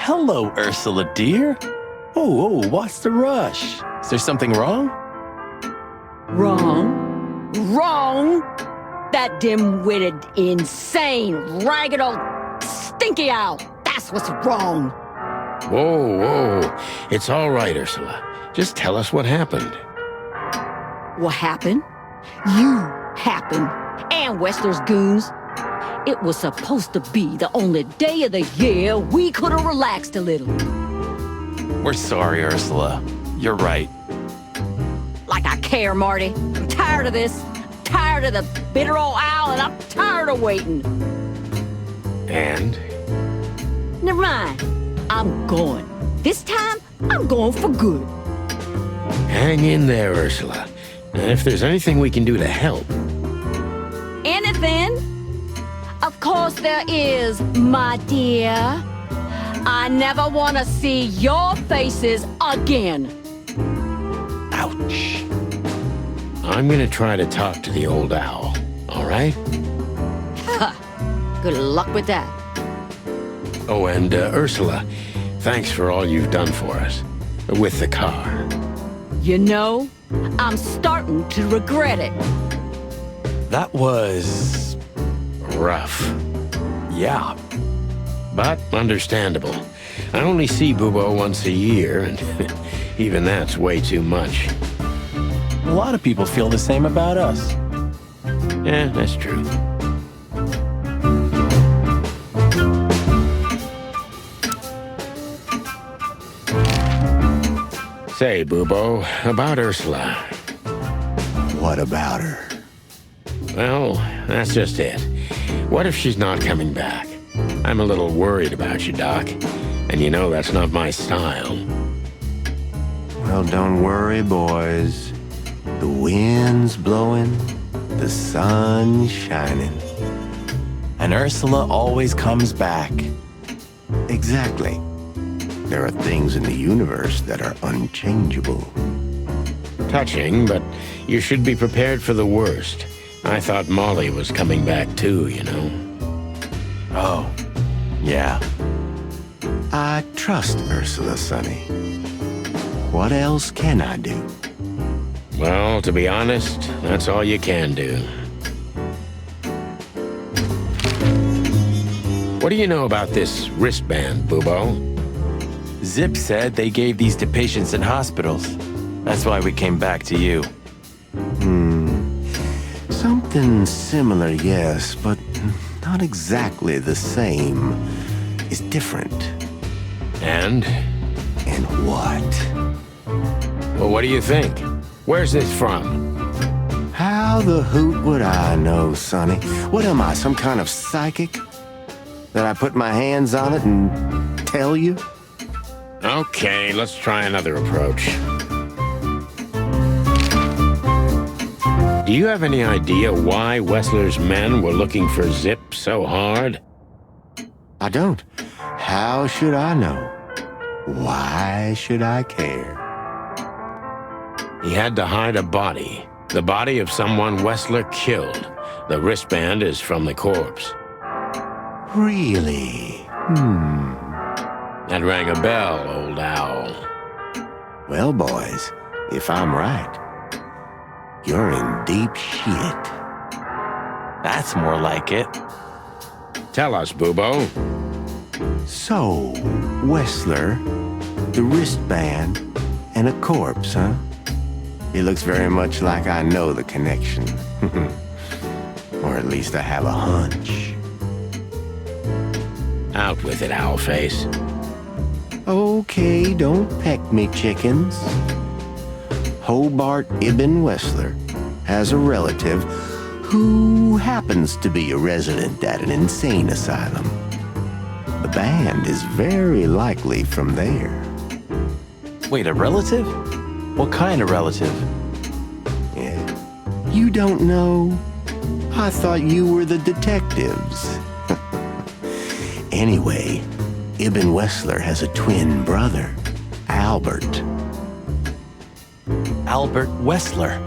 hello, Ursula, dear. What's the rush? Is there something wrong? Wrong? Wrong? That dim-witted, insane, ragged old stinky owl. That's what's wrong. Whoa. It's all right, Ursula. Just tell us what happened. What happened? You happened. And Wessler's goons. It was supposed to be the only day of the year we could have relaxed a little. We're sorry, Ursula. You're right. Like I care, Marty. I'm tired of this. I'm tired of the bitter old owl, and I'm tired of waiting. And? Never mind. I'm going. This time, I'm going for good. Hang in there, Ursula. And if there's anything we can do to help... Anything? Of course there is, my dear. I never want to see your faces again. Ouch. I'm gonna try to talk to the old owl, all right? Good luck with that. Oh, and Ursula, thanks for all you've done for us. With the car. You know, I'm starting to regret it. That was... rough. yeah. But understandable. I only see Bubo once a year, and even that's way too much. A lot of people feel the same about us. Yeah, that's true. Say, Bubo, about Ursula. What about her? Well, that's just it. What if she's not coming back? I'm a little worried about you, Doc. And you know that's not my style. Well, don't worry, boys. The wind's blowing, the sun's shining. And Ursula always comes back. Exactly. There are things in the universe that are unchangeable. Touching, but you should be prepared for the worst. I thought Molly was coming back too, you know. Oh, yeah. I trust Ursula, Sonny. What else can I do? Well, to be honest, that's all you can do. What do you know about this wristband, Bubo? Zip said they gave these to patients in hospitals. That's why we came back to you. Something similar, yes, but not exactly the same. It's different. And? And what? Well, what do you think? Where's this from? How the hoot would I know, Sonny? What am I, some kind of psychic? That I put my hands on it and tell you? Okay, let's try another approach. Do you have any idea why Wessler's men were looking for Zip so hard? I don't. How should I know? Why should I care? He had to hide a body. The body of someone Wessler killed. The wristband is from the corpse. Really? That rang a bell, old owl. Well, boys, if I'm right, you're in deep shit. That's more like it. Tell us, Bubo. So, Wessler, the wristband, and a corpse, huh? It looks very much like I know the connection. Or at least I have a hunch. Out with it, Owlface. Okay, don't peck me, chickens. Hobart Ibn Wessler has a relative who happens to be a resident at an insane asylum. The band is very likely from there. Wait, a relative? What kind of relative? Yeah. You don't know? I thought you were the detectives. Anyway, Ibn Wessler has a twin brother, Albert. Albert Wessler.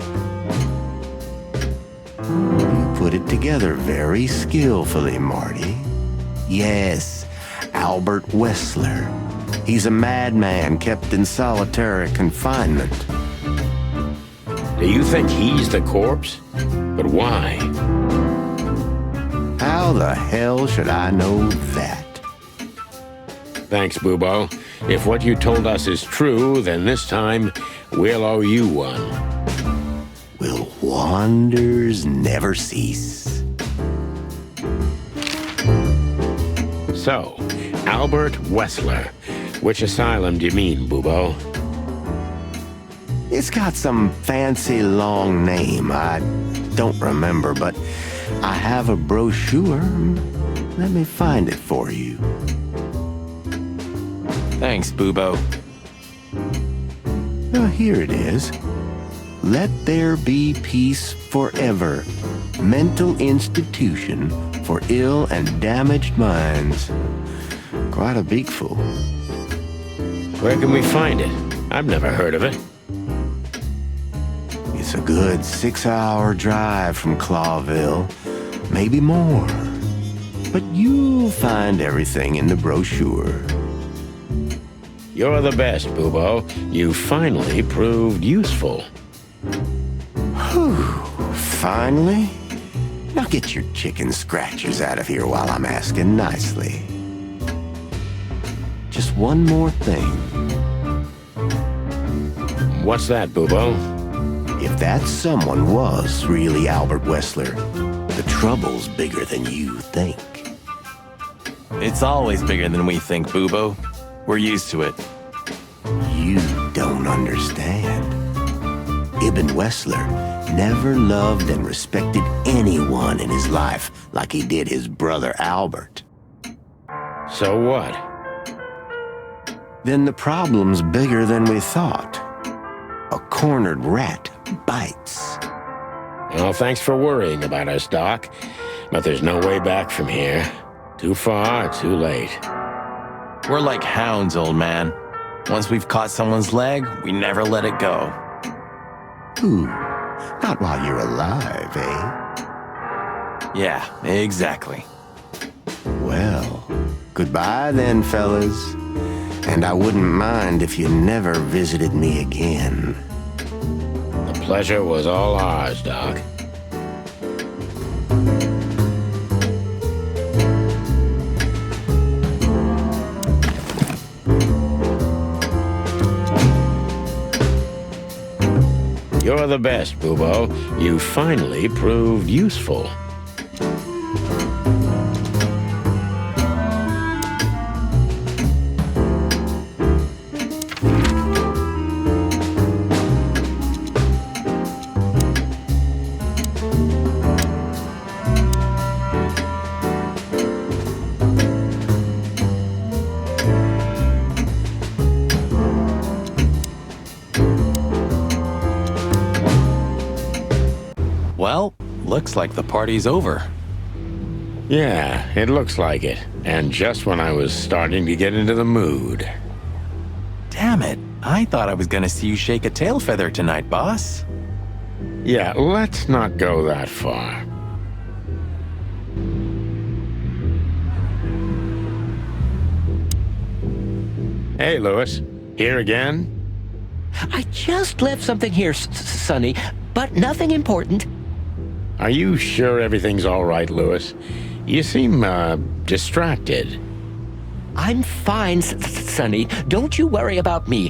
You put it together very skillfully, Marty. Yes, Albert Wessler. He's a madman kept in solitary confinement. Do you think he's the corpse? But why? How the hell should I know that? Thanks, Bubo. If what you told us is true, then this time we'll owe you one. Will wonders never cease? So, Albert Wessler. Which asylum do you mean, Bubo? It's got some fancy long name. I don't remember, but I have a brochure. Let me find it for you. Thanks, Bubo. Oh, here it is. Let There Be Peace Forever. Mental Institution for Ill and Damaged Minds. Quite a beakful. Where can we find it? I've never heard of it. It's a good 6-hour drive from Clawville. Maybe more. But you'll find everything in the brochure. You're the best, Bubo. You finally proved useful. Whew. Finally? Now get your chicken scratchers out of here while I'm asking nicely. Just one more thing. What's that, Bubo? If that someone was really Albert Wessler, the trouble's bigger than you think. It's always bigger than we think, Bubo. We're used to it. You don't understand. Ibn Wessler never loved and respected anyone in his life like he did his brother Albert. So what? Then the problem's bigger than we thought. A cornered rat bites. Well, thanks for worrying about us, Doc. But there's no way back from here. Too far, too late. We're like hounds, old man. Once we've caught someone's leg, we never let it go. Ooh, not while you're alive, eh? Yeah, exactly. Well, goodbye then, fellas. And I wouldn't mind if you never visited me again. The pleasure was all ours, Doc. You're the best, Bubo. You finally proved useful. Well, looks like the party's over. Yeah, it looks like it. And just when I was starting to get into the mood. Damn it. I thought I was gonna see you shake a tail feather tonight, boss. Yeah, let's not go that far. Hey, Louis. Here again? I just left something here, Sonny, but nothing important. Are you sure everything's all right, Louis? You seem, distracted. I'm fine, Sonny. Don't you worry about me.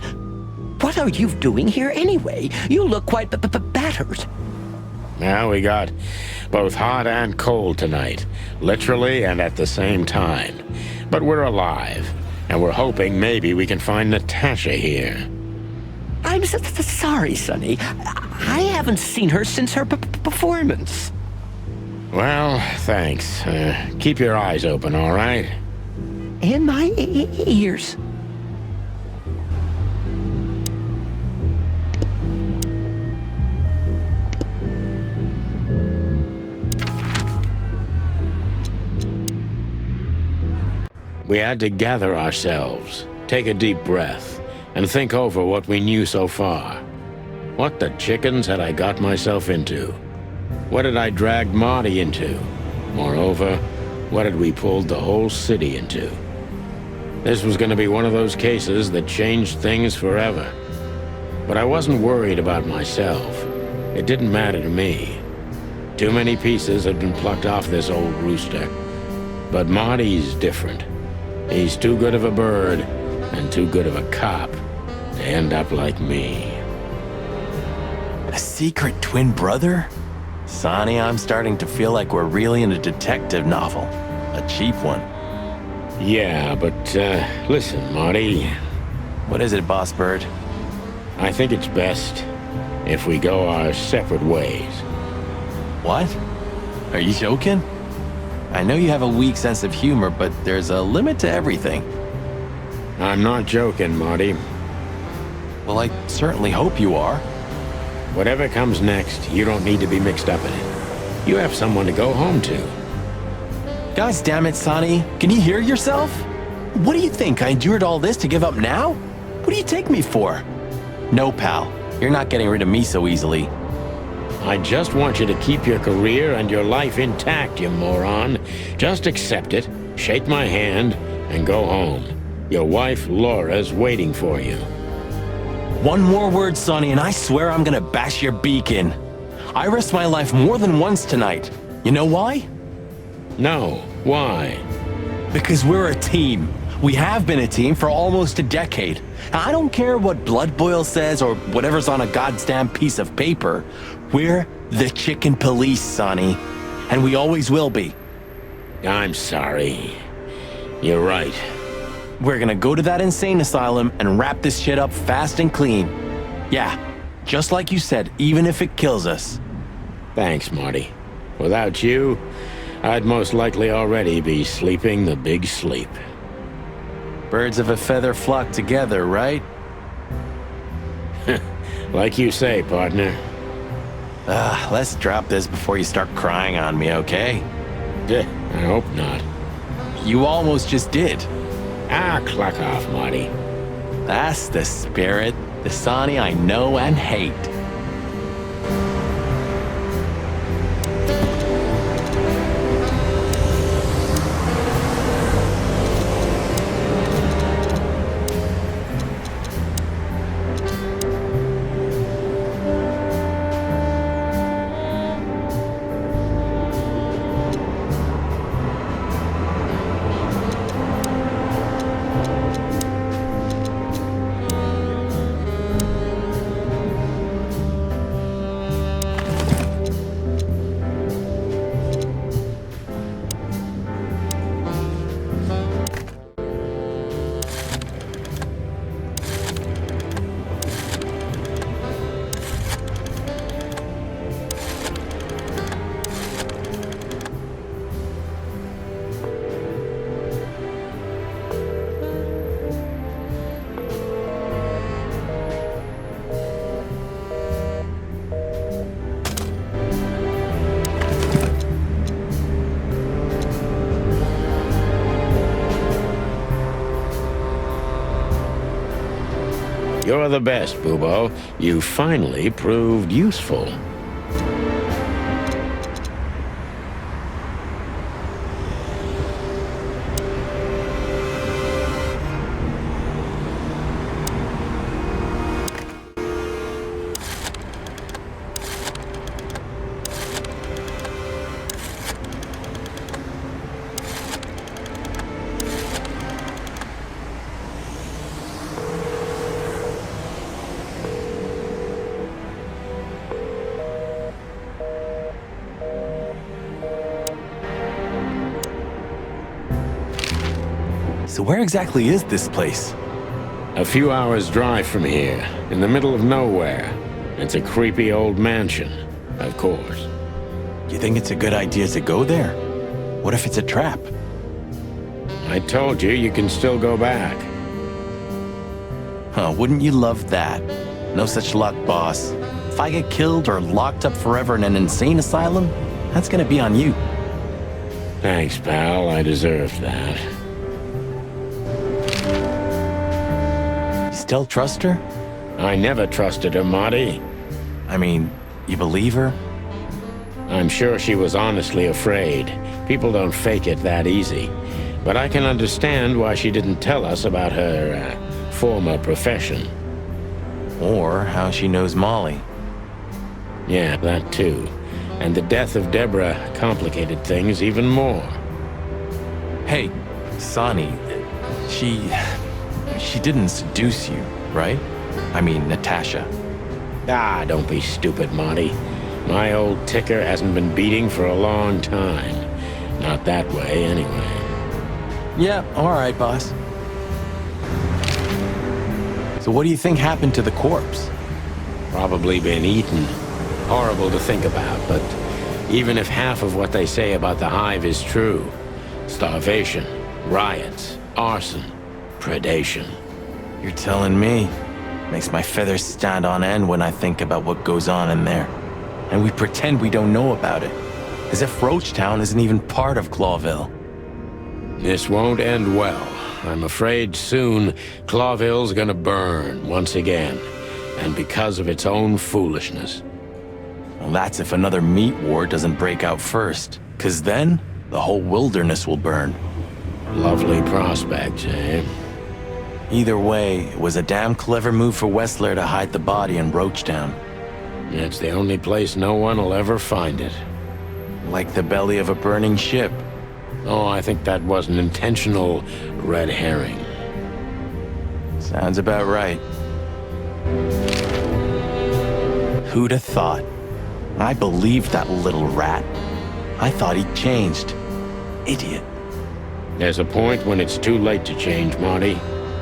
What are you doing here anyway? You look quite battered. Now we got both hot and cold tonight, literally and at the same time. But we're alive, and we're hoping maybe we can find Natasha here. I'm sorry, Sonny. I haven't seen her since her performance. Well, thanks. Keep your eyes open, all right? And my ears. We had to gather ourselves, take a deep breath, and think over what we knew so far. What the chickens had I got myself into? What had I dragged Marty into? Moreover, what had we pulled the whole city into? This was going to be one of those cases that changed things forever. But I wasn't worried about myself. It didn't matter to me. Too many pieces had been plucked off this old rooster. But Marty's different. He's too good of a bird and too good of a cop to end up like me. A secret twin brother? Sonny, I'm starting to feel like we're really in a detective novel. A cheap one. Yeah, but listen, Marty. What is it, Boss Bird? I think it's best if we go our separate ways. What? Are you joking? I know you have a weak sense of humor, but there's a limit to everything. I'm not joking, Marty. Well, I certainly hope you are. Whatever comes next, you don't need to be mixed up in it. You have someone to go home to. Gosh damn it, Sonny. Can you hear yourself? What do you think? I endured all this to give up now? What do you take me for? No, pal. You're not getting rid of me so easily. I just want you to keep your career and your life intact, you moron. Just accept it, shake my hand, and go home. Your wife, Laura's waiting for you. One more word, Sonny, and I swear I'm gonna bash your beak in. I risked my life more than once tonight. You know why? No. Why? Because we're a team. We have been a team for almost a decade. I don't care what Blood Boil says or whatever's on a goddamn piece of paper. We're the Chicken Police, Sonny. And we always will be. I'm sorry. You're right. We're gonna go to that insane asylum and wrap this shit up fast and clean. Yeah, just like you said, even if it kills us. Thanks, Marty. Without you, I'd most likely already be sleeping the big sleep. Birds of a feather flock together, right? Like you say, partner. Let's drop this before you start crying on me, okay? I hope not. You almost just did. Clock off, Marty. That's the spirit, the Sonny I know and hate. You're the best, Bubo. You finally proved useful. So where exactly is this place? A few hours' drive from here, in the middle of nowhere. It's a creepy old mansion, of course. You think it's a good idea to go there? What if it's a trap? I told you, you can still go back. Huh, wouldn't you love that? No such luck, boss. If I get killed or locked up forever in an insane asylum, that's gonna be on you. Thanks, pal. I deserved that. You still trust her? I never trusted her, Marty. I mean, you believe her? I'm sure she was honestly afraid. People don't fake it that easy. But I can understand why she didn't tell us about her former profession. Or how she knows Molly. Yeah, that too. And the death of Deborah complicated things even more. Hey, Sonny, she didn't seduce you, right? I mean, Natasha. Ah, don't be stupid, Marty. My old ticker hasn't been beating for a long time. Not that way, anyway. Yeah, all right, boss. So what do you think happened to the corpse? Probably been eaten. Horrible to think about, but even if half of what they say about the hive is true, starvation, riots, arson, predation. You're telling me. Makes my feathers stand on end when I think about what goes on in there. And we pretend we don't know about it. As if Roachtown isn't even part of Clawville. This won't end well. I'm afraid soon Clawville's gonna burn once again, and because of its own foolishness. Well, that's if another meat war doesn't break out first. 'Cause then, the whole wilderness will burn. Lovely prospect, eh? Either way, it was a damn clever move for Wessler to hide the body in Roachtown. It's the only place no one will ever find it. Like the belly of a burning ship. Oh, I think that was an intentional red herring. Sounds about right. Who'd have thought? I believed that little rat. I thought he'd changed. Idiot. There's a point when it's too late to change, Marty.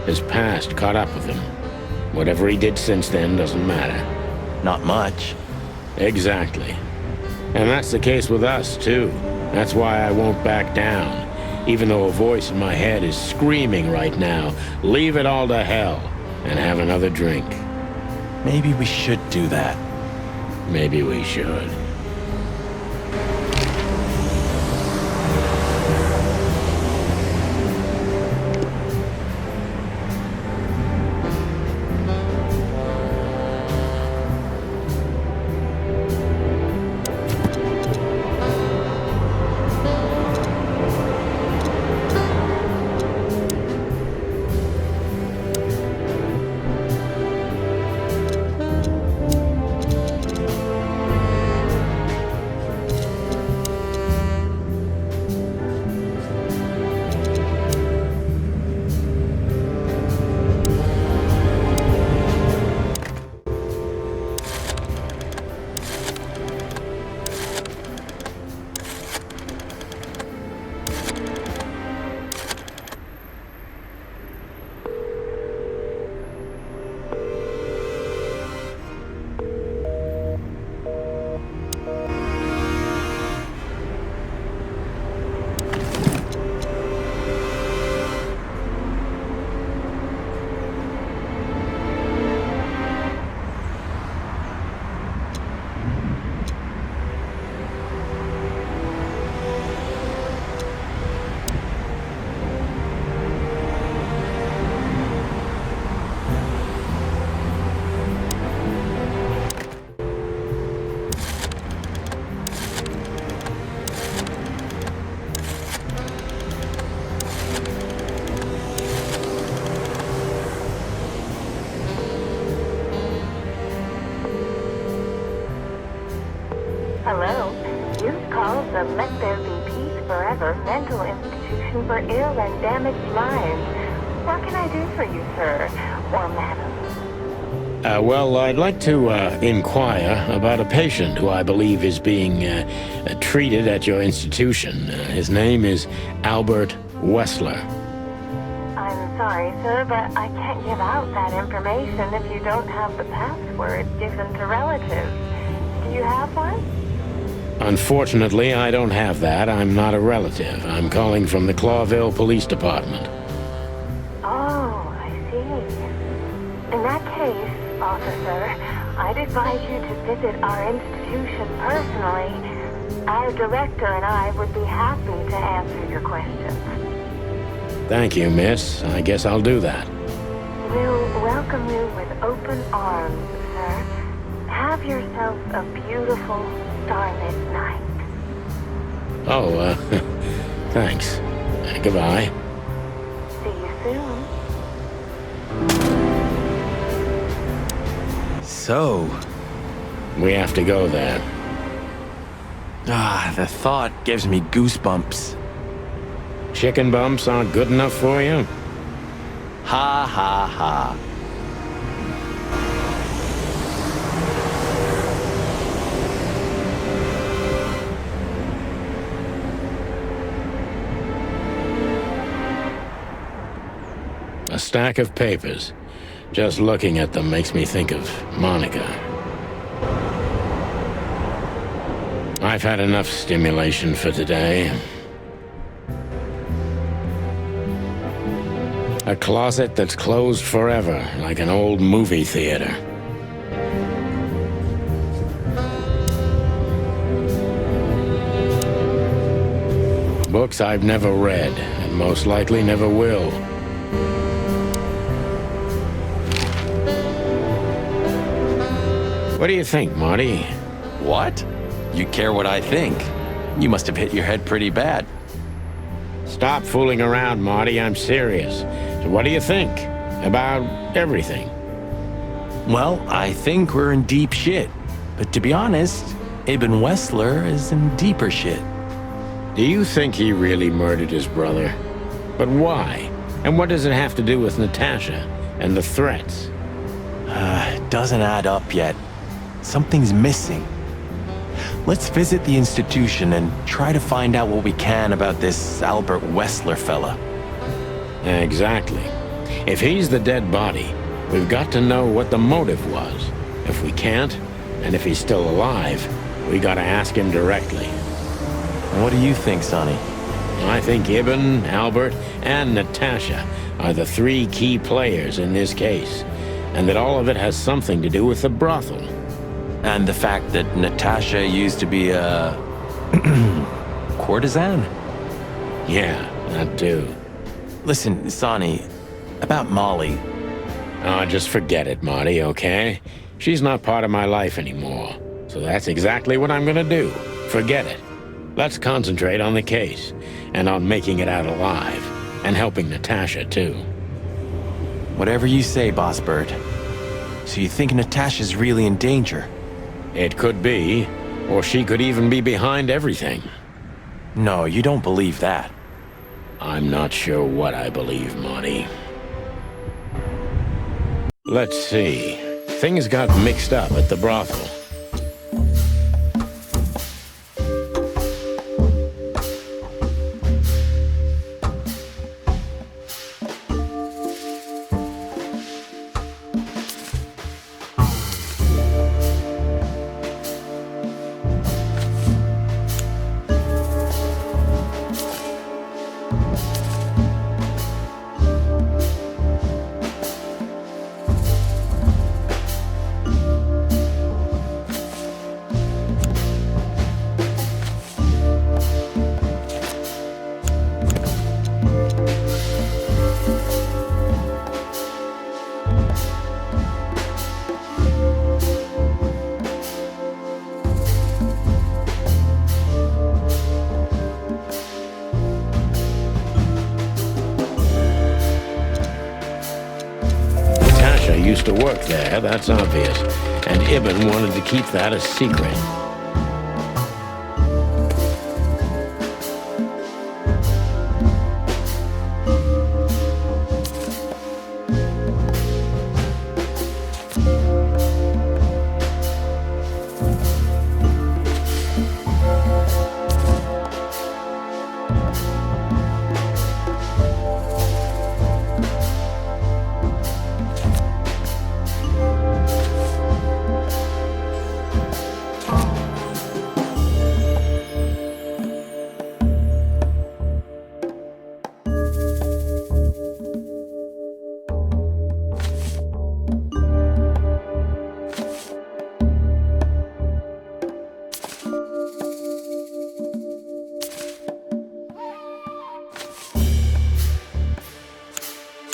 His past caught up with him. Whatever he did since then doesn't matter. Not much. Exactly. And that's the case with us, too. That's why I won't back down, even though a voice in my head is screaming right now, leave it all to hell and have another drink. Maybe we should do that. Maybe we should. Hello. You've called the Let There Be Peace Forever mental institution for ill and damaged minds. What can I do for you, sir? Or madam? Well, I'd like to inquire about a patient who I believe is being treated at your institution. His name is Albert Wessler. I'm sorry, sir, but I can't give out that information if you don't have the password given to relatives. Do you have one? Unfortunately, I don't have that. I'm not a relative. I'm calling from the Clawville Police Department. Oh, I see. In that case, officer, I'd advise you to visit our institution personally. Our director and I would be happy to answer your questions. Thank you, miss. I guess I'll do that. We'll welcome you with open arms, sir. Have yourself a beautiful starlit night. Oh, thanks. Goodbye. See you soon. So, We have to go there. the thought gives me goosebumps. Chicken bumps aren't good enough for you? Ha ha ha. A stack of papers. Just looking at them makes me think of Monica. I've had enough stimulation for today. A closet that's closed forever, like an old movie theater. Books I've never read, and most likely never will. What do you think, Marty? What? You care what I think? You must have hit your head pretty bad. Stop fooling around, Marty. I'm serious. So what do you think? About everything? Well, I think we're in deep shit. But to be honest, Ibn Wessler is in deeper shit. Do you think he really murdered his brother? But why? And what does it have to do with Natasha and the threats? It doesn't add up yet. Something's missing. Let's visit the institution and try to find out what we can about this Albert Wessler fella. Exactly. If he's the dead body, we've got to know what the motive was. If we can't, and if he's still alive, we gotta ask him directly. What do you think, Sonny? I think Ibn, Albert, and Natasha are the three key players in this case, and that all of it has something to do with the brothel. And the fact that Natasha used to be a courtesan? Yeah, that too. Listen, Sonny, about Molly. Oh, just forget it, Marty, okay? She's not part of my life anymore. So that's exactly what I'm gonna do. Forget it. Let's concentrate on the case, and on making it out alive, and helping Natasha, too. Whatever you say, Boss Bird. So you think Natasha's really in danger? It could be, or she could even be behind everything. No, you don't believe that. I'm not sure what I believe, Marty. Let's see. Things got mixed up at the brothel. Used to work there, that's obvious. And Ibn wanted to keep that a secret.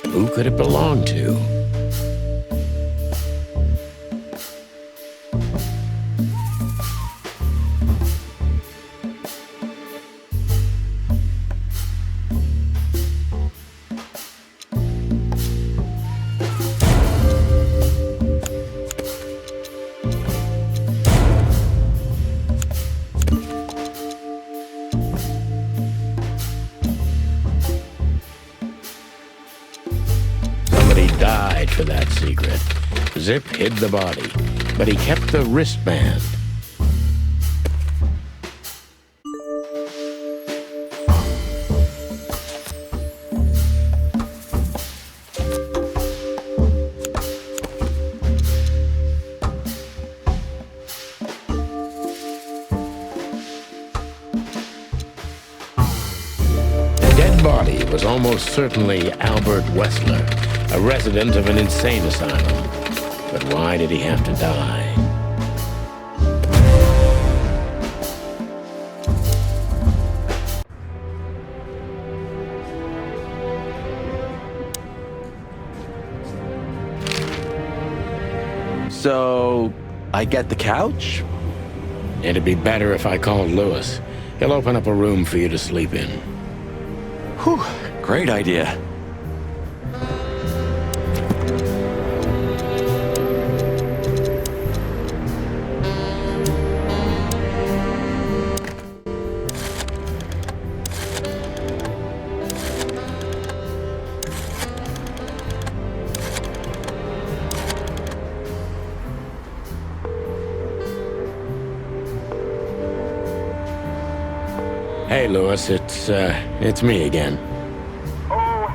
Who could it belong to? zip hid the body, but he kept the wristband. The dead body was almost certainly Albert Wessler, a resident of an insane asylum. But why did he have to die? So, I get the couch? It'd be better if I called Lewis. He'll open up a room for you to sleep in. Whew, great idea. Hey, Lewis, it's me again. Oh,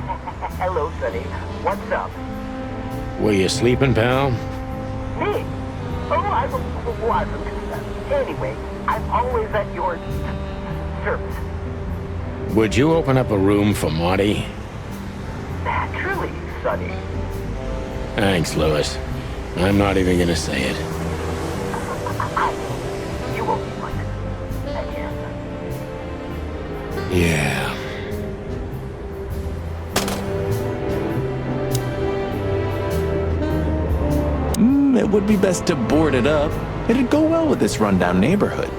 hello, Sonny. What's up? Were you sleeping, pal? Me? Oh, I wasn't. Anyway, I'm always at your service. Would you open up a room for Marty? Naturally, Sonny. Thanks, Lewis. I'm not even gonna say it. You owe me one. Again. Yeah. It would be best to board it up. It'd go well with this rundown neighborhood.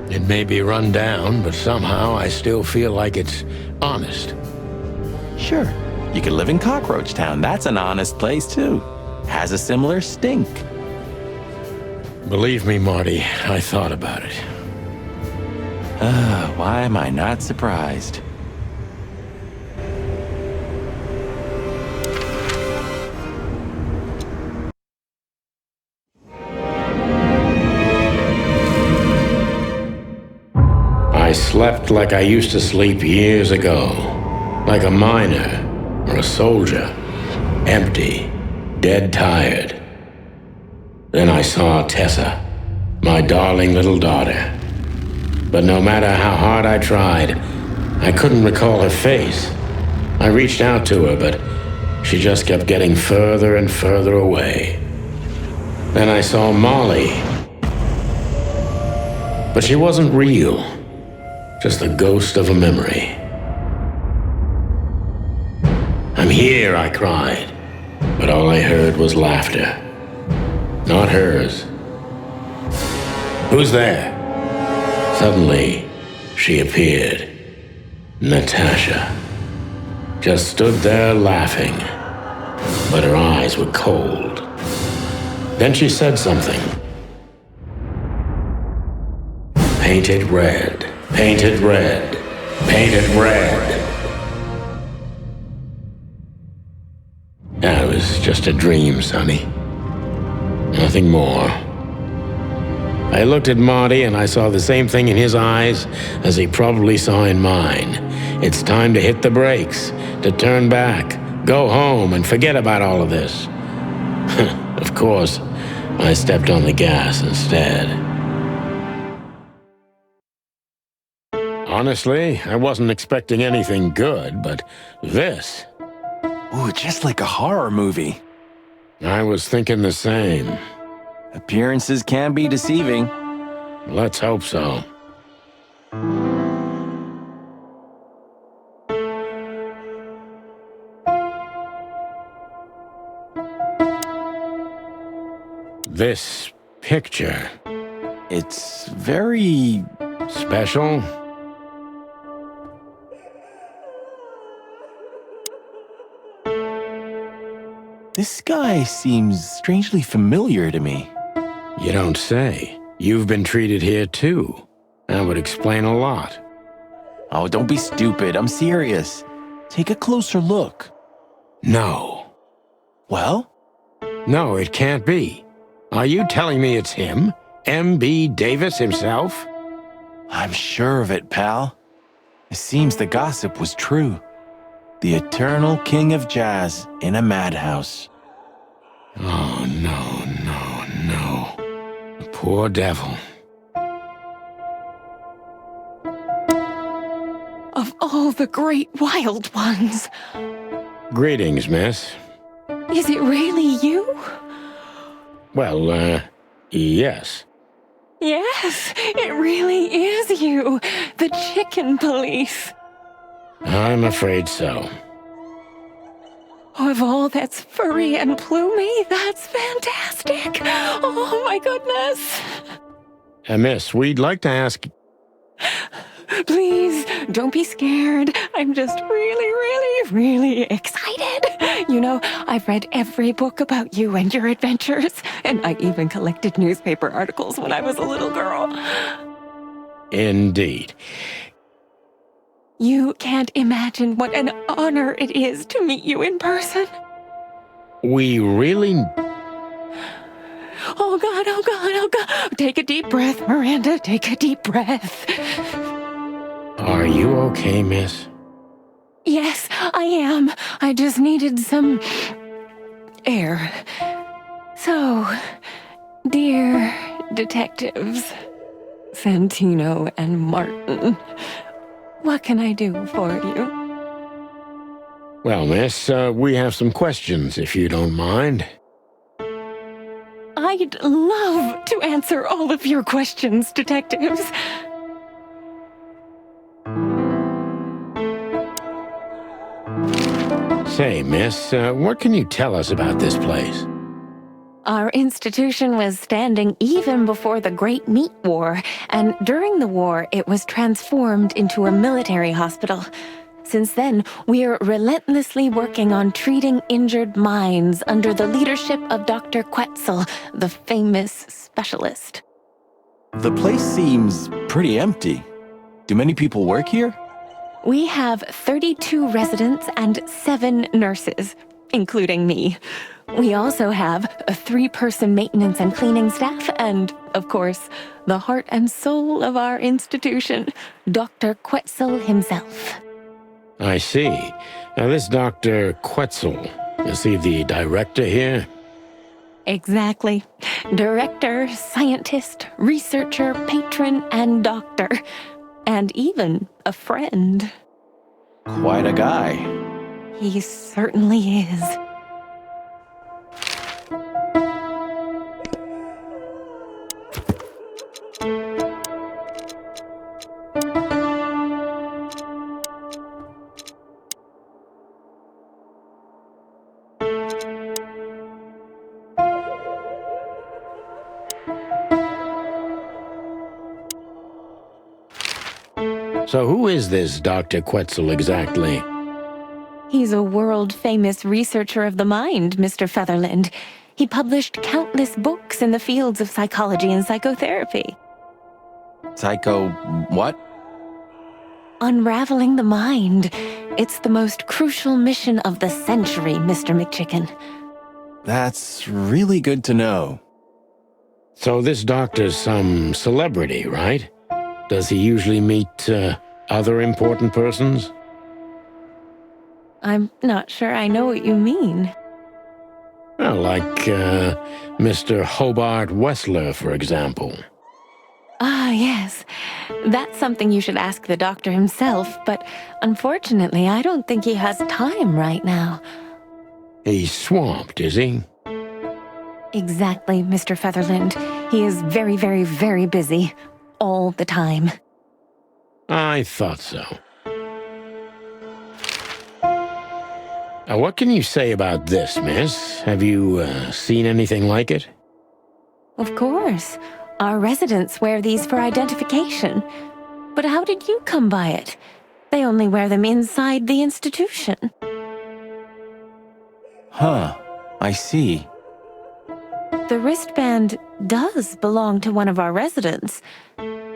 It may be run down, but somehow I still feel like it's honest. Sure, you could live in Cockroach Town. That's an honest place, too. Has a similar stink. Believe me, Marty, I thought about it. Why am I not surprised? I slept like I used to sleep years ago. Like a miner or a soldier. Empty. Dead tired. Then I saw Tessa, my darling little daughter. But no matter how hard I tried, I couldn't recall her face. I reached out to her, but she just kept getting further and further away. Then I saw Molly. But she wasn't real. Just the ghost of a memory. I'm here, I cried. But all I heard was laughter. Not hers. Who's there? Suddenly, she appeared. Natasha. Just stood there laughing. But her eyes were cold. Then she said something. Painted red. Painted red. Painted red. That was just a dream, Sonny. Nothing more. I looked at Marty and I saw the same thing in his eyes as he probably saw in mine. It's time to hit the brakes, to turn back, go home and forget about all of this. Of course, I stepped on the gas instead. Honestly, I wasn't expecting anything good, but this... Ooh, just like a horror movie. I was thinking the same. Appearances can be deceiving. Let's hope so. This picture... It's very... special? This guy seems strangely familiar to me. You don't say. You've been treated here too. That would explain a lot. Oh, don't be stupid. I'm serious. Take a closer look. No. Well, No, it can't be. Are you telling me it's him? M.B. Davis himself? I'm sure of it, pal. It seems the gossip was true. The eternal king of jazz in a madhouse. Oh, no. The poor devil. Of all the great wild ones. Greetings, miss. Is it really you? Well, yes. Yes, it really is you. The chicken police. I'm afraid so. Of all that's furry and plumey, that's fantastic. Oh, my goodness. Miss, we'd like to ask... Please, don't be scared. I'm just really excited. You know, I've read every book about you and your adventures, and I even collected newspaper articles when I was a little girl. Indeed. You can't imagine what an honor it is to meet you in person. We really... Oh, God. Take a deep breath, Miranda. Take a deep breath. Are you okay, miss? Yes, I am. I just needed some air. So, dear detectives, Santino and Martin, what can I do for you? Well, miss, we have some questions, if you don't mind. I'd love to answer all of your questions, detectives. Say, miss, what can you tell us about this place? Our institution was standing even before the Great Meat War, and during the war, it was transformed into a military hospital. Since then, we're relentlessly working on treating injured minds under the leadership of Dr. Quetzal, the famous specialist. The place seems pretty empty. Do many people work here? We have 32 residents and 7 nurses, including me. We also have a 3-person maintenance and cleaning staff and, of course, the heart and soul of our institution, Dr. Quetzal himself. I see. Now, this Dr. Quetzal, is he the director here? Exactly. Director, scientist, researcher, patron, and doctor. And even a friend. Quite a guy. He certainly is. So who is this Dr. Quetzal exactly? He's a world-famous researcher of the mind, Mr. Featherland. He published countless books in the fields of psychology and psychotherapy. Psycho what? Unraveling the mind. It's the most crucial mission of the century, Mr. MacChicken. That's really good to know. So this doctor's some celebrity, right? Does he usually meet other important persons? I'm not sure I know what you mean. Well, like Mr. Hobart Wessler, for example. Ah, yes. That's something you should ask the doctor himself, but unfortunately, I don't think he has time right now. He's swamped, is he? Exactly, Mr. Featherland. He is very, very, very busy. All the time. I thought so. What can you say about this, miss? Have you seen anything like it? Of course. Our residents wear these for identification. But how did you come by it? They only wear them inside the institution. Huh, I see. The wristband does belong to one of our residents,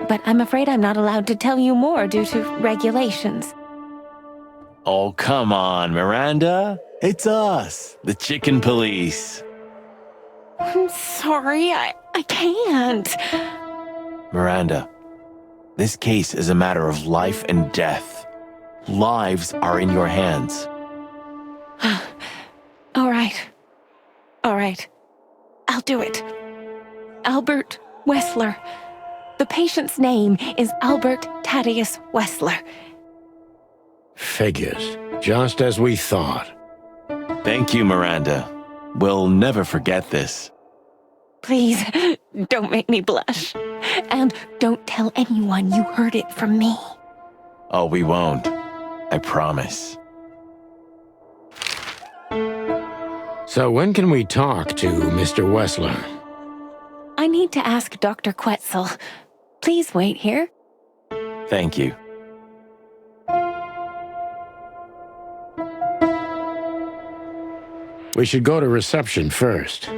but I'm afraid I'm not allowed to tell you more due to regulations. Oh, come on, Miranda. It's us, the Chicken Police. I'm sorry, I can't. Miranda, this case is a matter of life and death. Lives are in your hands. All right. I'll do it. Albert Wessler. The patient's name is Albert Thaddeus Wessler. Figures. Just as we thought. Thank you, Miranda. We'll never forget this. Please, don't make me blush. And don't tell anyone you heard it from me. Oh, we won't. I promise. So when can we talk to Mr. Wessler? I need to ask Dr. Quetzel. Please wait here. Thank you. We should go to reception first.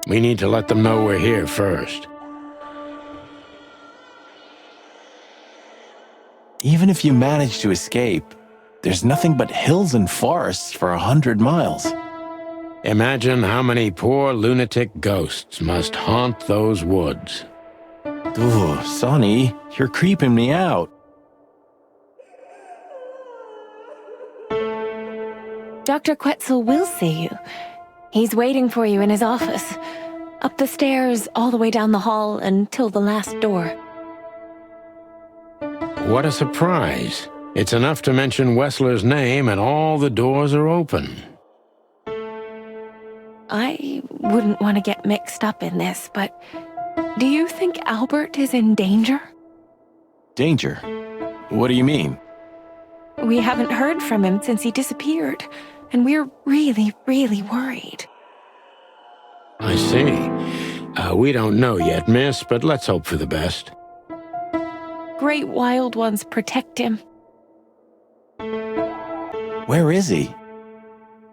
We need to let them know we're here first. Even if you manage to escape, there's nothing but hills and forests for 100 miles. Imagine how many poor lunatic ghosts must haunt those woods. Ooh, Sonny, you're creeping me out. Dr. Quetzel will see you. He's waiting for you in his office. Up the stairs, all the way down the hall, until the last door. What a surprise. It's enough to mention Wessler's name and all the doors are open. I wouldn't want to get mixed up in this, but do you think Albert is in danger? Danger? What do you mean? We haven't heard from him since he disappeared, and we're really, really worried. I see. We don't know yet, miss, but let's hope for the best. Great wild ones protect him. Where is he?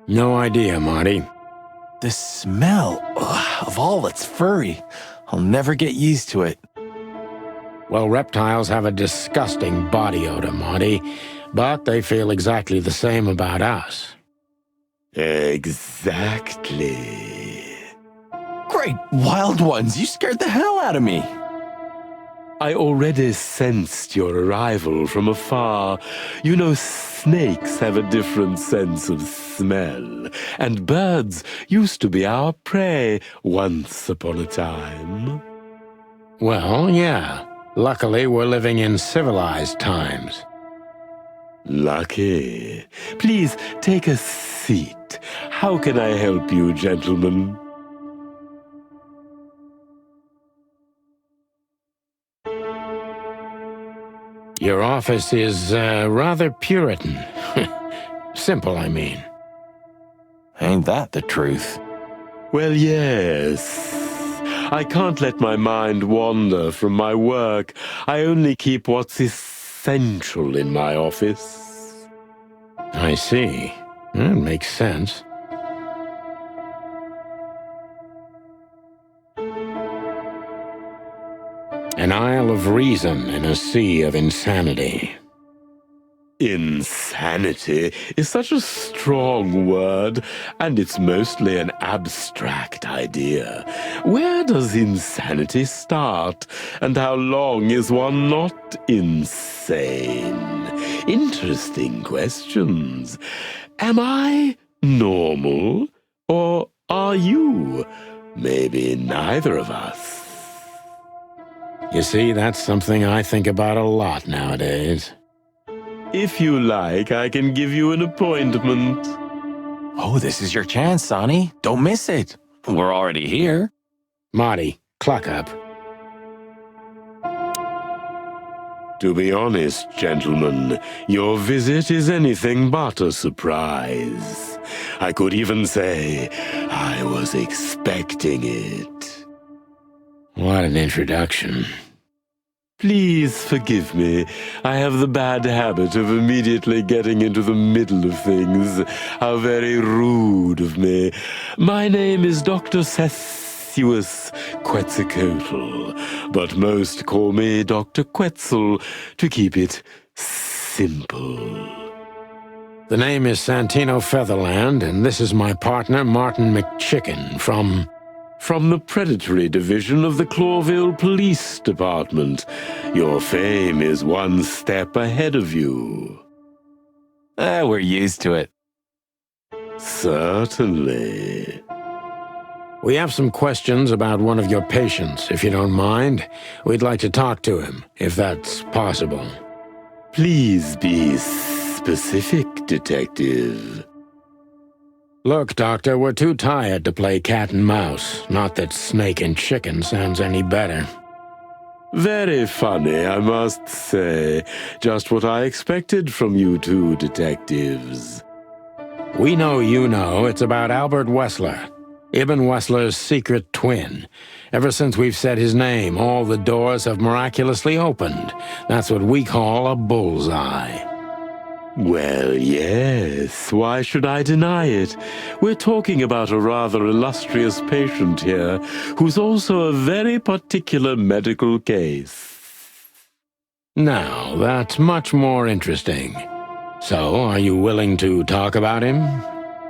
No idea, Marty. The smell of all that's furry. I'll never get used to it. Well, reptiles have a disgusting body odor, Marty, but they feel exactly the same about us. Exactly. Great wild ones, you scared the hell out of me. I already sensed your arrival from afar. You know, snakes have a different sense of smell, and birds used to be our prey once upon a time. Well, yeah. Luckily, we're living in civilized times. Lucky. Please take a seat. How can I help you, gentlemen? Your office is rather Puritan. Simple, I mean. Ain't that the truth? Well, yes. I can't let my mind wander from my work. I only keep what's essential in my office. I see. That makes sense. An isle of reason in a sea of insanity. Insanity is such a strong word, and it's mostly an abstract idea. Where does insanity start, and how long is one not insane? Interesting questions. Am I normal, or are you? Maybe neither of us. You see, that's something I think about a lot nowadays. If you like, I can give you an appointment. Oh, this is your chance, Sonny. Don't miss it. We're already here. Marty, clock up. To be honest, gentlemen, your visit is anything but a surprise. I could even say I was expecting it. What an introduction. Please forgive me. I have the bad habit of immediately getting into the middle of things. How very rude of me. My name is Dr. Sessuous Quetzalcoatl, but most call me Dr. Quetzel to keep it simple. The name is Santino Featherland, and this is my partner, Martin MacChicken, From the predatory division of the Clawville Police Department. Your fame is one step ahead of you. We're used to it. Certainly. We have some questions about one of your patients, if you don't mind. We'd like to talk to him, if that's possible. Please be specific, Detective. Look, Doctor, we're too tired to play cat and mouse. Not that snake and chicken sounds any better. Very funny, I must say. Just what I expected from you two detectives. We know you know it's about Albert Wessler, Ibn Wessler's secret twin. Ever since we've said his name, all the doors have miraculously opened. That's what we call a bullseye. Well, yes, why should I deny it? We're talking about a rather illustrious patient here, who's also a very particular medical case. Now, that's much more interesting. So, are you willing to talk about him?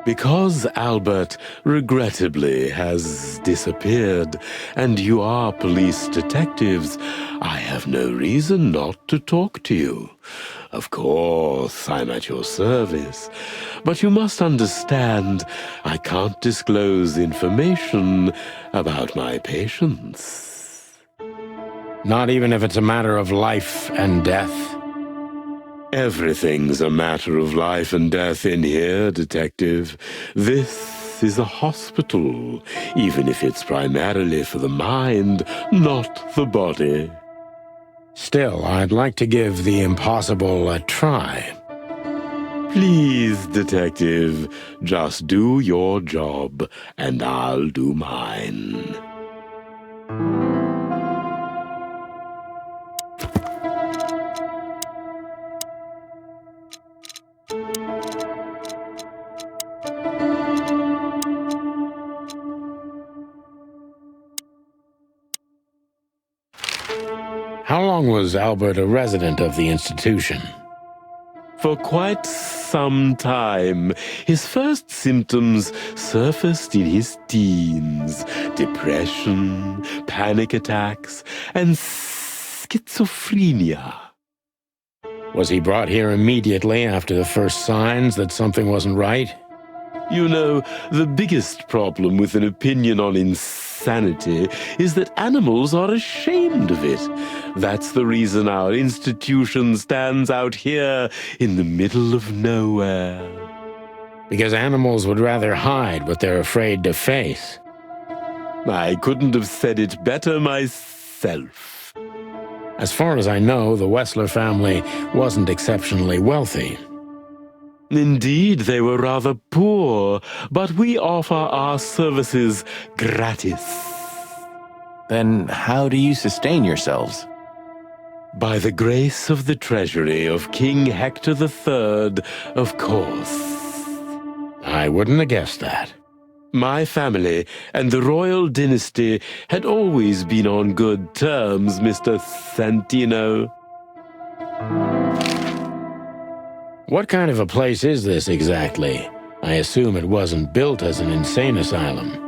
Because Albert, regrettably, has disappeared, and you are police detectives, I have no reason not to talk to you. Of course, I'm at your service, but you must understand, I can't disclose information about my patients. Not even if it's a matter of life and death? Everything's a matter of life and death in here, Detective. This is a hospital, even if it's primarily for the mind, not the body. Still, I'd like to give the impossible a try. Please, Detective, just do your job, and I'll do mine. How long was Albert a resident of the institution? For quite some time. His first symptoms surfaced in his teens. Depression, panic attacks, and schizophrenia. Was he brought here immediately after the first signs that something wasn't right? You know, the biggest problem with an opinion on insanity is that animals are ashamed of it. That's the reason our institution stands out here in the middle of nowhere. Because animals would rather hide what they're afraid to face. I couldn't have said it better myself. As far as I know, the Wessler family wasn't exceptionally wealthy. Indeed, they were rather poor, but we offer our services gratis. Then how do you sustain yourselves? By the grace of the treasury of King Hector III, of course. I wouldn't have guessed that. My family and the royal dynasty had always been on good terms, Mr. Santino. What kind of a place is this exactly? I assume it wasn't built as an insane asylum.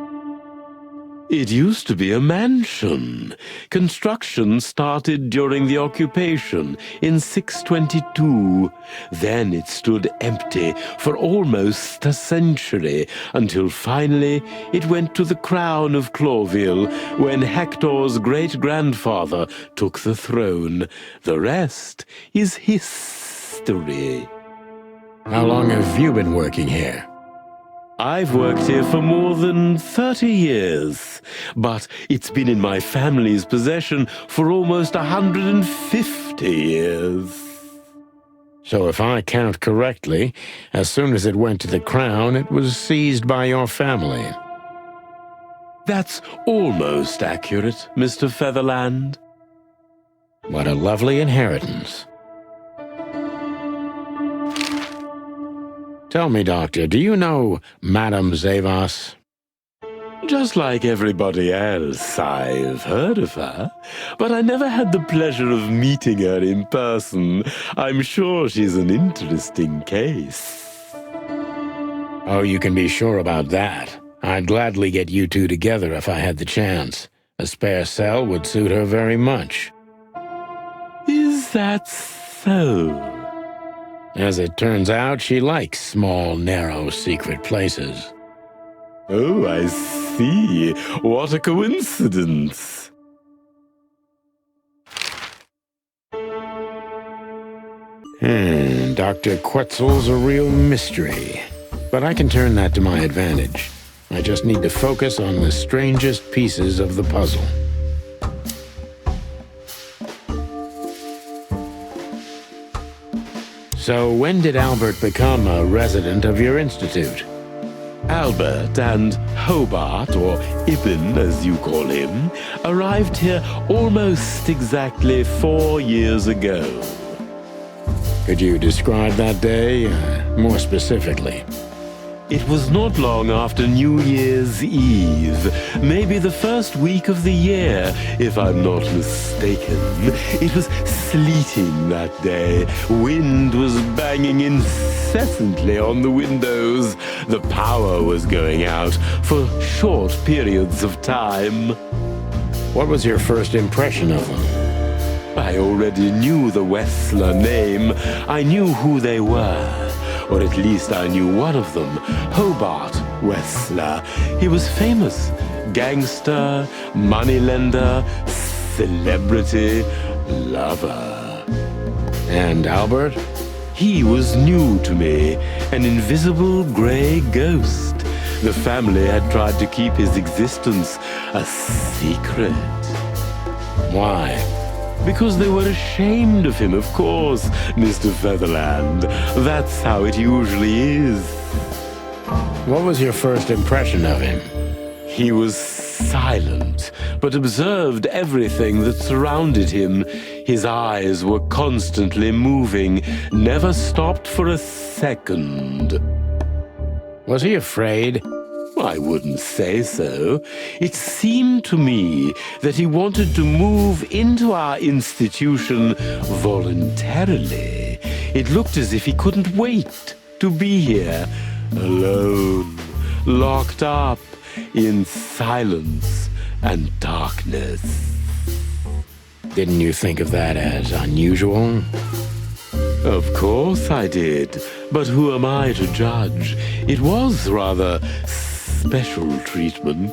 It used to be a mansion. Construction started during the occupation in 622. Then it stood empty for almost a century, until finally it went to the crown of Clawville when Hector's great-grandfather took the throne. The rest is history. How long have you been working here? I've worked here for more than 30 years, but it's been in my family's possession for almost 150 years. So if I count correctly, as soon as it went to the crown, it was seized by your family. That's almost accurate, Mr. Featherland. What a lovely inheritance. Tell me, Doctor, do you know Madame Zavas? Just like everybody else, I've heard of her, but I never had the pleasure of meeting her in person. I'm sure she's an interesting case. Oh, you can be sure about that. I'd gladly get you two together if I had the chance. A spare cell would suit her very much. Is that so? As it turns out, she likes small, narrow, secret places. Oh, I see. What a coincidence. Dr. Quetzal's a real mystery. But I can turn that to my advantage. I just need to focus on the strangest pieces of the puzzle. So when did Albert become a resident of your institute? Albert and Hobart, or Ibn as you call him, arrived here almost exactly 4 years ago. Could you describe that day more specifically? It was not long after New Year's Eve, maybe the first week of the year, if I'm not mistaken. It was sleeting that day. Wind was banging incessantly on the windows. The power was going out for short periods of time. What was your first impression of them? I already knew the Wessler name. I knew who they were. Or at least I knew one of them, Hobart Wessler. He was famous. Gangster, moneylender, celebrity, lover. And Albert? He was new to me, an invisible gray ghost. The family had tried to keep his existence a secret. Why? Because they were ashamed of him, of course, Mr. Featherland. That's how it usually is. What was your first impression of him? He was silent, but observed everything that surrounded him. His eyes were constantly moving, never stopped for a second. Was he afraid? I wouldn't say so. It seemed to me that he wanted to move into our institution voluntarily. It looked as if he couldn't wait to be here, alone, locked up in silence and darkness. Didn't you think of that as unusual? Of course I did, but who am I to judge? It was rather special treatment.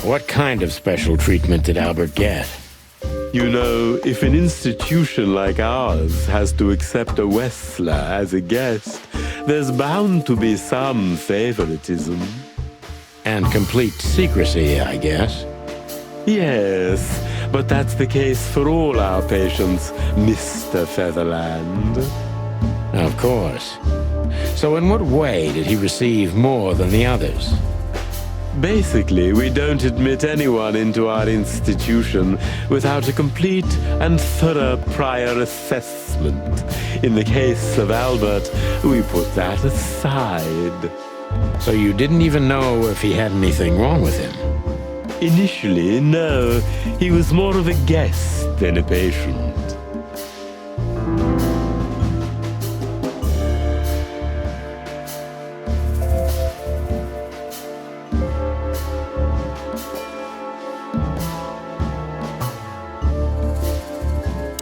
What kind of special treatment did Albert get? You know, if an institution like ours has to accept a Wessler as a guest, there's bound to be some favoritism. And complete secrecy, I guess. Yes, but that's the case for all our patients, Mr. Featherland. Of course. So in what way did he receive more than the others? Basically, we don't admit anyone into our institution without a complete and thorough prior assessment. In the case of Albert, we put that aside. So you didn't even know if he had anything wrong with him? Initially, no. He was more of a guest than a patient.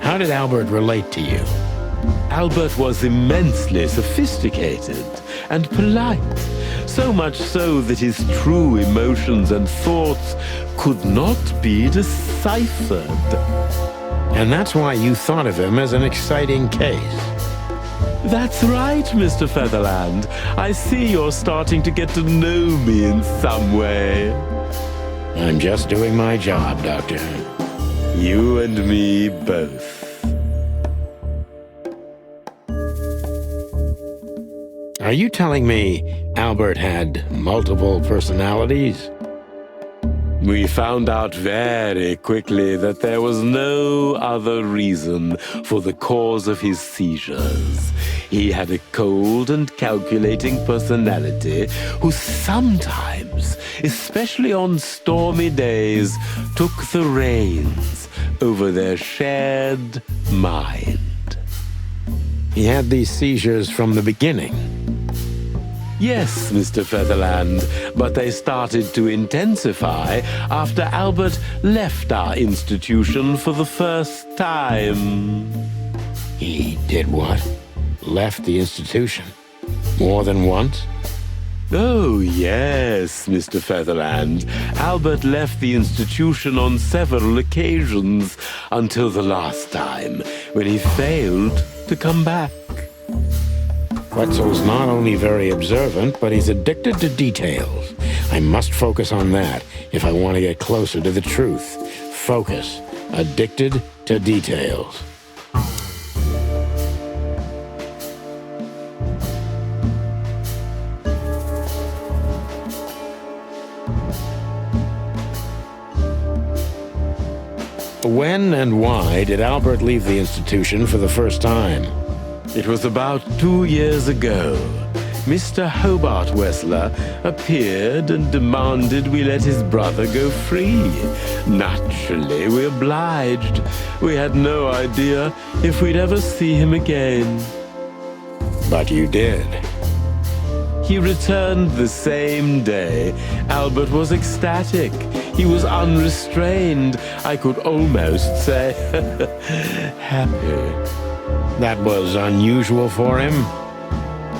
How did Albert relate to you? Albert was immensely sophisticated and polite, so much so that his true emotions and thoughts could not be deciphered. And that's why you thought of him as an exciting case. That's right, Mr. Featherland. I see you're starting to get to know me in some way. I'm just doing my job, Doctor. You and me both. Are you telling me Albert had multiple personalities? We found out very quickly that there was no other reason for the cause of his seizures. He had a cold and calculating personality who sometimes, especially on stormy days, took the reins over their shared mind. He had these seizures from the beginning. Yes, Mr. Featherland, but they started to intensify after Albert left our institution for the first time. He did what? Left the institution? More than once? Oh, yes, Mr. Featherland. Albert left the institution on several occasions until the last time, when he failed to come back. Quetzal's not only very observant, but he's addicted to details. I must focus on that if I want to get closer to the truth. Focus. Addicted to details. When and why did Albert leave the institution for the first time? It was about 2 years ago. Mr. Hobart Wessler appeared and demanded we let his brother go free. Naturally, we obliged. We had no idea if we'd ever see him again. But you did. He returned the same day. Albert was ecstatic. He was unrestrained. I could almost say happy. That was unusual for him?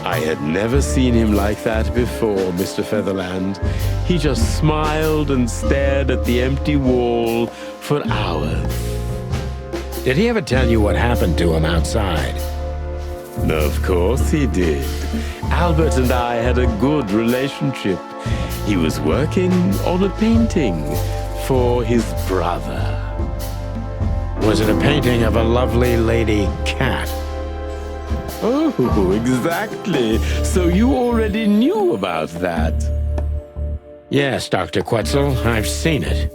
I had never seen him like that before, Mr. Featherland. He just smiled and stared at the empty wall for hours. Did he ever tell you what happened to him outside? Of course he did. Albert and I had a good relationship. He was working on a painting for his brother. Was it a painting of a lovely lady cat? Oh, exactly. So you already knew about that? Yes, Dr. Quetzal, I've seen it.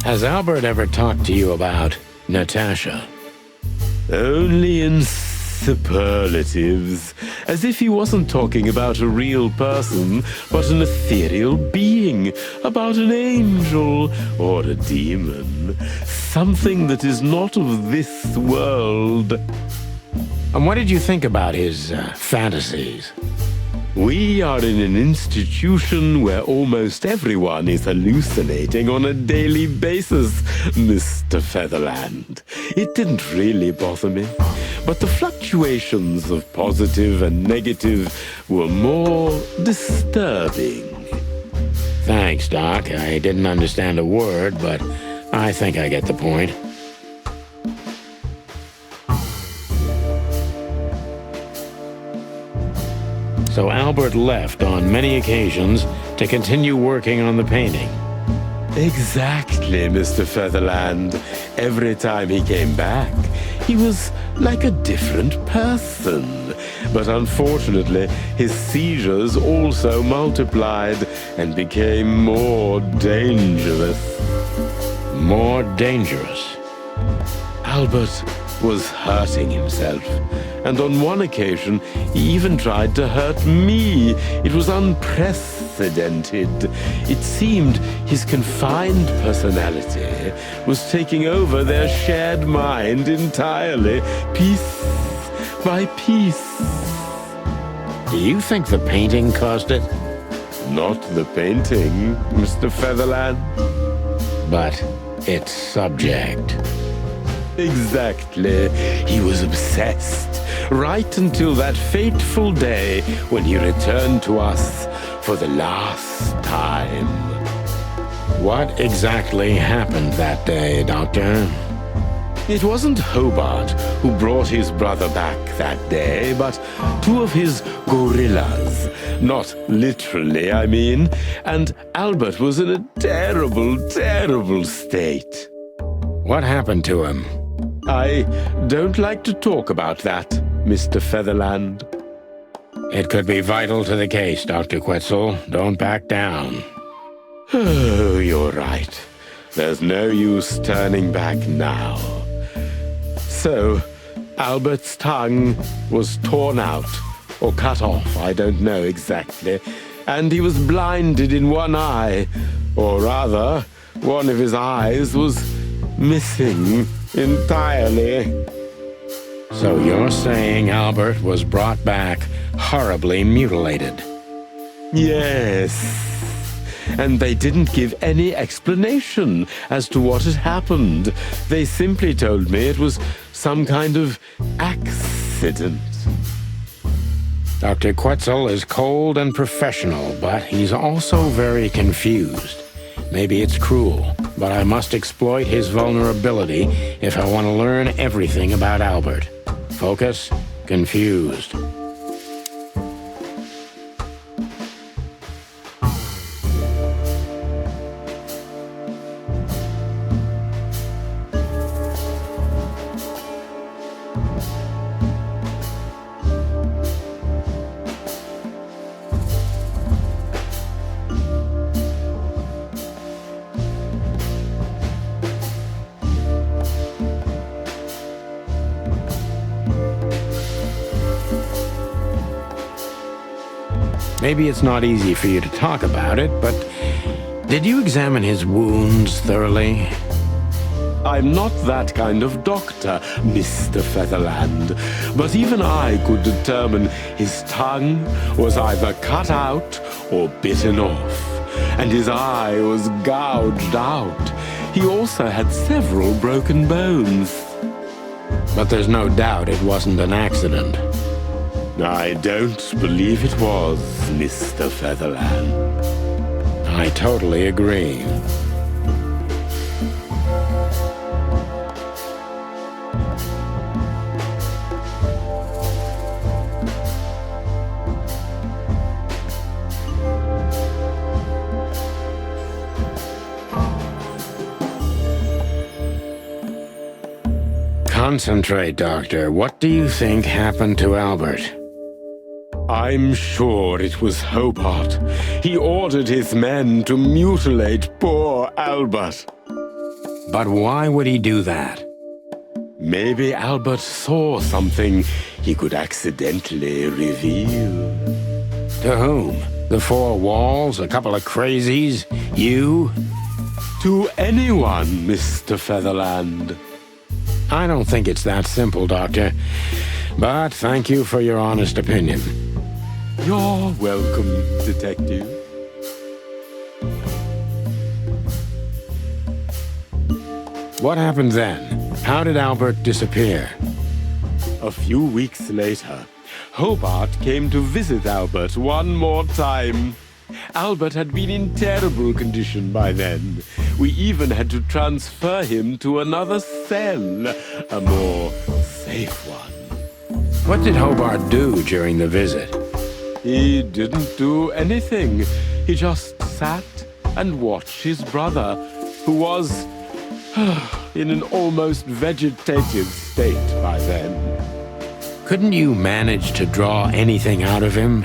Has Albert ever talked to you about Natasha? Only in superlatives, as if he wasn't talking about a real person, but an ethereal being, about an angel or a demon, something that is not of this world. And what did you think about his fantasies? We are in an institution where almost everyone is hallucinating on a daily basis, Mr. Featherland. It didn't really bother me, but the fluctuations of positive and negative were more disturbing. Thanks, Doc. I didn't understand a word, but I think I get the point. So Albert left on many occasions to continue working on the painting. Exactly, Mr. Featherland. Every time he came back, he was like a different person. But unfortunately, his seizures also multiplied and became more dangerous. More dangerous? Albert was hurting himself, and on one occasion he even tried to hurt me. It was unprecedented. It seemed his confined personality was taking over their shared mind entirely, piece by piece. Do you think the painting caused it? Not the painting, Mr. Featherland. But its subject. Exactly. He was obsessed, right until that fateful day when he returned to us for the last time. What exactly happened that day, Doctor? It wasn't Hobart who brought his brother back that day, but two of his gorillas. Not literally, I mean. And Albert was in a terrible, terrible state. What happened to him? I don't like to talk about that, Mr. Featherland. It could be vital to the case, Dr. Quetzal. Don't back down. Oh, you're right. There's no use turning back now. So, Albert's tongue was torn out, or cut off, I don't know exactly, and he was blinded in one eye, or rather, one of his eyes was missing entirely. So you're saying Albert was brought back horribly mutilated? Yes. And they didn't give any explanation as to what had happened. They simply told me it was some kind of accident. Dr. Quetzal is cold and professional, but he's also very confused. Maybe it's cruel, but I must exploit his vulnerability if I want to learn everything about Albert. Focus, confused. Maybe it's not easy for you to talk about it, but did you examine his wounds thoroughly? I'm not that kind of doctor, Mr. Featherland, but even I could determine his tongue was either cut out or bitten off, and his eye was gouged out. He also had several broken bones. But there's no doubt it wasn't an accident. I don't believe it was, Mr. Featherland. I totally agree. Concentrate, Doctor. What do you think happened to Albert? I'm sure it was Hobart. He ordered his men to mutilate poor Albert. But why would he do that? Maybe Albert saw something he could accidentally reveal. To whom? The four walls? A couple of crazies? You? To anyone, Mr. Featherland. I don't think it's that simple, Doctor. But thank you for your honest opinion. You're welcome, Detective. What happened then? How did Albert disappear? A few weeks later, Hobart came to visit Albert one more time. Albert had been in terrible condition by then. We even had to transfer him to another cell, a more safe one. What did Hobart do during the visit? He didn't do anything. He just sat and watched his brother, who was in an almost vegetative state by then. Couldn't you manage to draw anything out of him?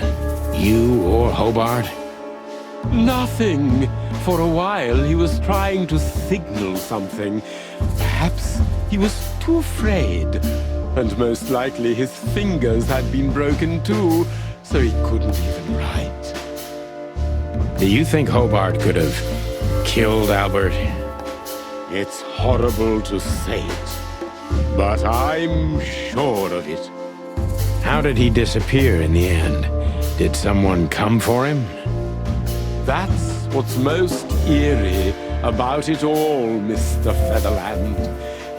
You or Hobart? Nothing. For a while, he was trying to signal something. Perhaps he was too afraid. And most likely his fingers had been broken too, so he couldn't even write. Do you think Hobart could have killed Albert? It's horrible to say it, but I'm sure of it. How did he disappear in the end? Did someone come for him? That's what's most eerie about it all, Mr. Featherland.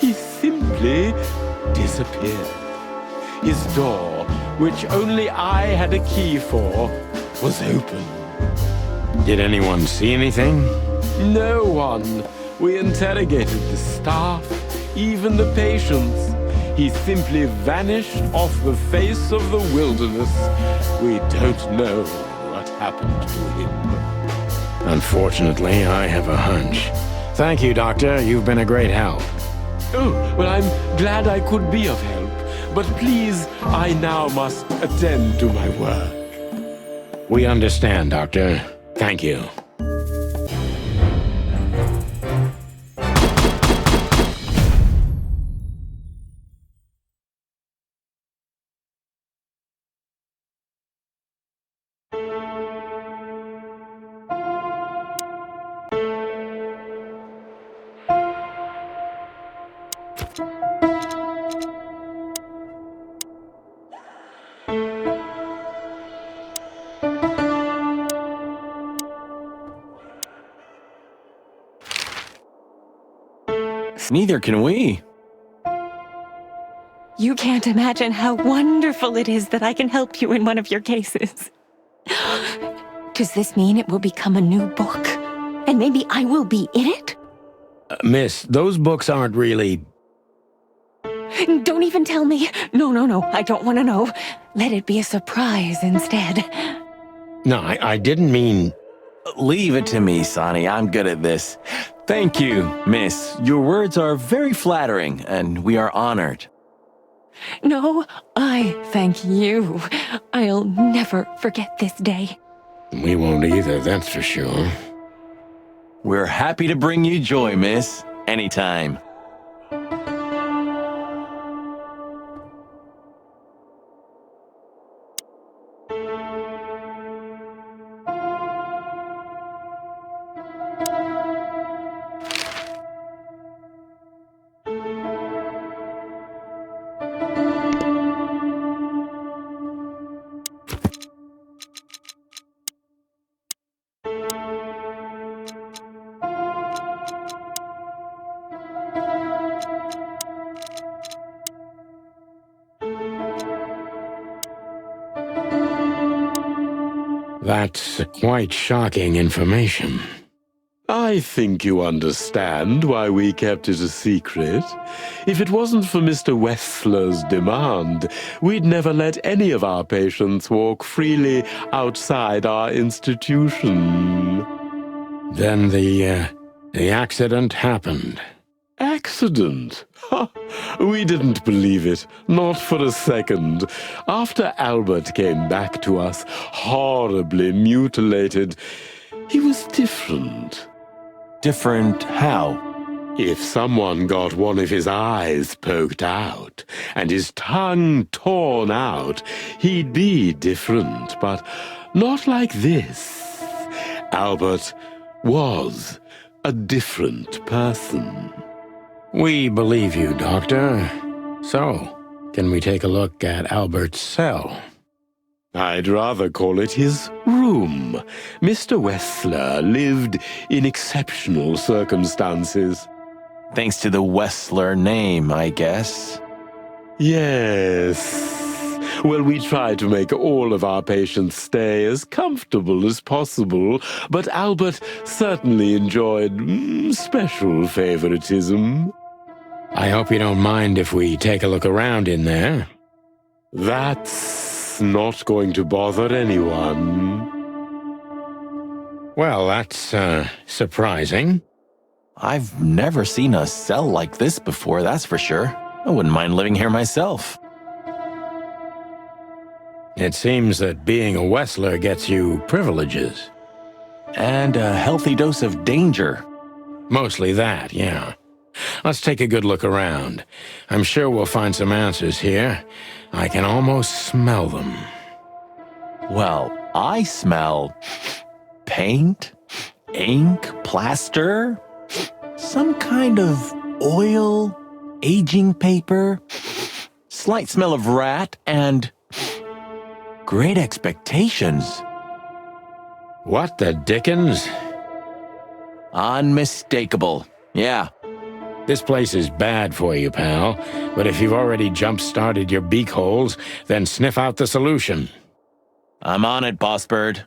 He simply disappeared. His door, which only I had a key for, was open. Did anyone see anything? No one. We interrogated the staff, even the patients. He simply vanished off the face of the wilderness. We don't know what happened to him. Unfortunately, I have a hunch. Thank you, Doctor. You've been a great help. Oh, well, I'm glad I could be of help. But please, I now must attend to my work. We understand, Doctor. Thank you. Neither can we. You can't imagine how wonderful it is that I can help you in one of your cases. Does this mean it will become a new book? And maybe I will be in it? Miss, those books aren't really... Don't even tell me. No, I don't want to know. Let it be a surprise instead. No, I didn't mean... Leave it to me, Sonny. I'm good at this. Thank you, miss. Your words are very flattering, and we are honored. No, I thank you. I'll never forget this day. We won't either, that's for sure. We're happy to bring you joy, miss. Anytime. That's quite shocking information. I think you understand why we kept it a secret. If it wasn't for Mr. Wessler's demand, we'd never let any of our patients walk freely outside our institution. Then the accident happened. Accident? Ha! We didn't believe it, not for a second. After Albert came back to us, horribly mutilated, he was different. Different how? If someone got one of his eyes poked out and his tongue torn out, he'd be different, but not like this. Albert was a different person. We believe you, Doctor. So, can we take a look at Albert's cell? I'd rather call it his room. Mr. Wessler lived in exceptional circumstances. Thanks to the Wessler name, I guess. Yes. Well, we try to make all of our patients stay as comfortable as possible, but Albert certainly enjoyed special favoritism. I hope you don't mind if we take a look around in there. That's not going to bother anyone. Well, that's, surprising. I've never seen a cell like this before, that's for sure. I wouldn't mind living here myself. It seems that being a Wessler gets you privileges. And a healthy dose of danger. Mostly that, yeah. Let's take a good look around. I'm sure we'll find some answers here. I can almost smell them. Well, I smell paint, ink, plaster, some kind of oil, aging paper, slight smell of rat, and great expectations. What the dickens? Unmistakable, yeah. This place is bad for you, pal. But if you've already jump-started your beak holes, then sniff out the solution. I'm on it, Boss Bird.